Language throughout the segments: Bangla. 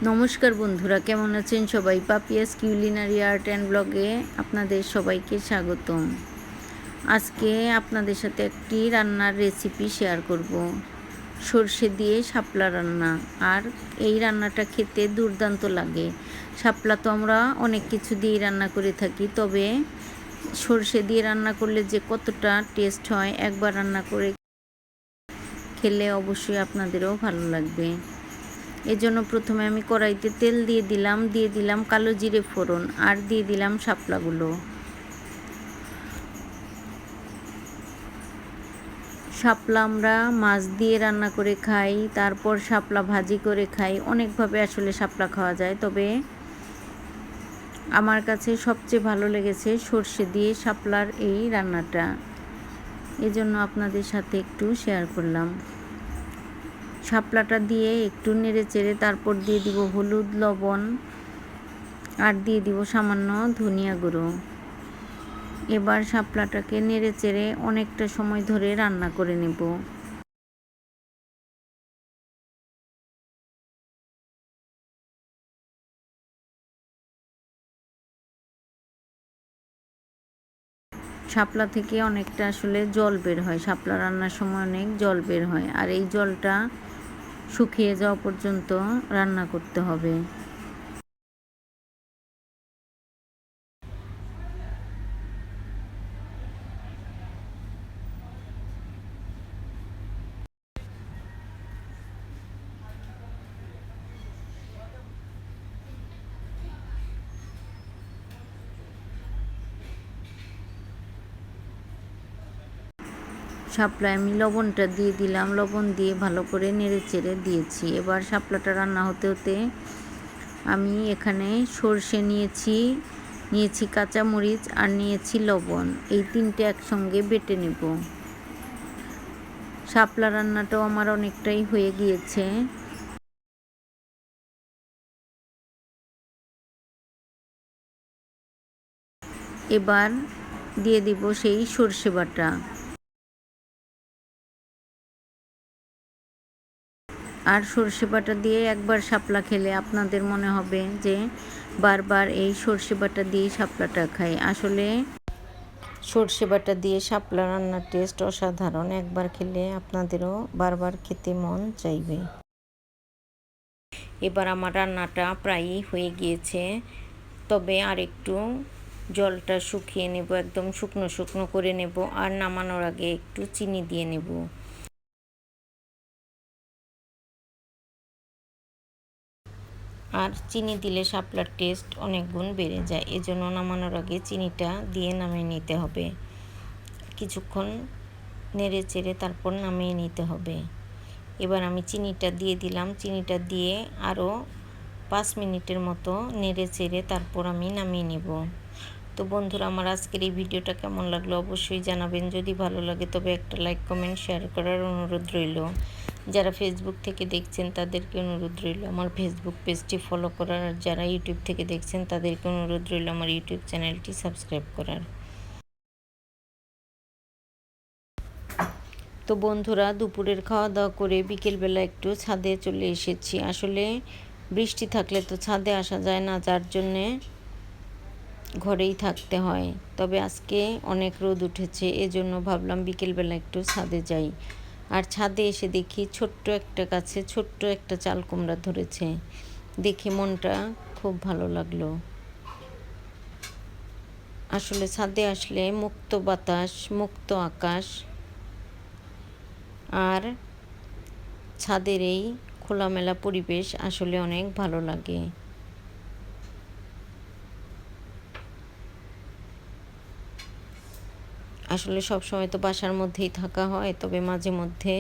নমস্কার বন্ধুরা, কেমন আছেন সবাই? পাপিয়াস কিউলিনারি আর্ট অ্যান্ড ব্লগে আপনাদের সবাইকে স্বাগতম। আজকে আপনাদের সাথে একটি রান্নার রেসিপি শেয়ার করব, সর্ষে দিয়ে শাপলা রান্না। আর এই রান্নাটা খেতে দুর্দান্ত লাগে। শাপলা তো আমরা অনেক কিছু দিয়েই রান্না করে থাকি, তবে সর্ষে দিয়ে রান্না করলে যে কতটা টেস্ট হয়, একবার রান্না করে খেলে অবশ্যই আপনাদেরও ভালো লাগবে। এজন্য প্রথমে আমি কড়াইতে তেল দিয়ে দিলাম কালো জিরে ফোড়ন, আর দিয়ে দিলাম শাপলাগুলো। শাপলা আমরা মাছ দিয়ে রান্না করে খাই, তারপর শাপলা ভাজি করে খাই। অনেকভাবে আসলে শাপলা খাওয়া যায়, তবে আমার কাছে সবচেয়ে ভালো লেগেছে সর্ষে দিয়ে শাপলার এই রান্নাটা। এজন্য আপনাদের সাথে একটু শেয়ার করলাম। শাপলাটা দিয়ে একটু নেড়ে চেড়ে তারপর দিয়ে দিব হলুদ, লবণ, আর দিয়ে দিব সামান্য ধনিয়া গুঁড়ো। এবার শাপলাটাকে নেড়ে চেড়ে অনেকটা সময় ধরে রান্না করে নেব। শাপলা থেকে অনেকটা আসলে জল বের হয়, শাপলা রান্নার সময় অনেক জল বের হয়, আর এই জলটা শুকিয়ে যাওয়া পর্যন্ত রান্না করতে হবে। শাপলায় আমি লবণটা দিয়ে দিলাম, লবণ দিয়ে ভালো করে নেড়ে চেড়ে দিয়েছি। এবার শাপলাটা রান্না হতে হতে আমি এখানে সর্ষে নিয়েছি কাঁচামরিচ, আর নিয়েছি লবণ। এই তিনটে একসঙ্গে বেটে নেব। শাপলা রান্নাটাও আমার অনেকটাই হয়ে গিয়েছে। এবার দিয়ে দিব সেই সর্ষে বাটা। আর সর্ষে বাটা দিয়ে একবার শাপলা খেলে আপনাদের মনে হবে যে বারবার এই সর্ষে বাটা দিয়েই শাপলাটা খাই। আসলে সর্ষে বাটা দিয়ে শাপলা রান্নার টেস্ট অসাধারণ। একবার খেলে আপনাদেরও বারবার খেতে মন চাইবে। এবার আমার রান্নাটা প্রায়ই হয়ে গিয়েছে, তবে আর একটু জলটা শুকিয়ে নেব, একদম শুকনো শুকনো করে নেব। আর নামানোর আগে একটু চিনি দিয়ে নেব। আর চিনি দিলে শাপলার টেস্ট অনেক গুণ বেড়ে যায়, এজন্য নামানোর আগে চিনিটা দিয়ে নামিয়ে নিতে হবে। কিছুক্ষণ নেড়ে চেড়ে তারপর নামিয়ে নিতে হবে। এবার আমি চিনিটা দিয়ে দিলাম। চিনিটা দিয়ে আরও 5 মিনিটের মতো নেড়ে চেড়ে তারপর আমি নামিয়ে নেব। তো বন্ধুরা, আমার আজকের এই ভিডিওটা কেমন লাগলো অবশ্যই জানাবেন। যদি ভালো লাগে তবে একটা লাইক, কমেন্ট, শেয়ার করার অনুরোধ রইল। যারা ফেসবুক থেকে দেখছেন তাদেরকে অনুরোধ রইল আমার ফেসবুক পেজটি ফলো করার, আর যারা ইউটিউব থেকে দেখছেন তাদেরকে অনুরোধ রইল আমার ইউটিউব চ্যানেলটি সাবস্ক্রাইব করার। তো বন্ধুরা, দুপুরের খাওয়া দাওয়া করে বিকেলবেলা একটু ছাদে চলে এসেছি। আসলে বৃষ্টি থাকলে তো ছাদে আসা যায় না, যার জন্যে ঘরেই থাকতে হয়। তবে আজকে অনেক রোদ উঠেছে, এজন্য ভাবলাম বিকেলবেলা একটু ছাদে যাই। আর ছাদে এসে দেখি ছোট্ট একটা গাছে ছোট্ট একটা চাল কুমড়া ধরেছে। দেখে মনটা খুব ভালো লাগলো। আসলে ছাদে আসলে মুক্ত বাতাস, মুক্ত আকাশ, আর ছাদের এই খোলামেলা পরিবেশ আসলে অনেক ভালো লাগে। আসলে সব সময় তো বাসার মধ্যেই থাকা হয়, তবে মাঝে মধ্যে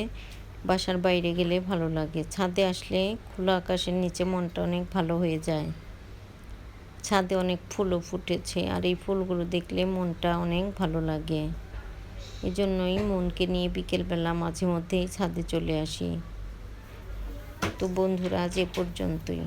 বাসার বাইরে গেলে ভালো লাগে। ছাদে আসলে খোলা আকাশের নিচে মনটা অনেক ভালো হয়ে যায়। ছাদে অনেক ফুলও ফুটেছে, আর এই ফুলগুলো দেখলে মনটা অনেক ভালো লাগে। এজন্যই মনকে নিয়ে বিকেলবেলা মাঝে মধ্যেই ছাদে চলে আসি। তো বন্ধুরা, আজ এ পর্যন্তই।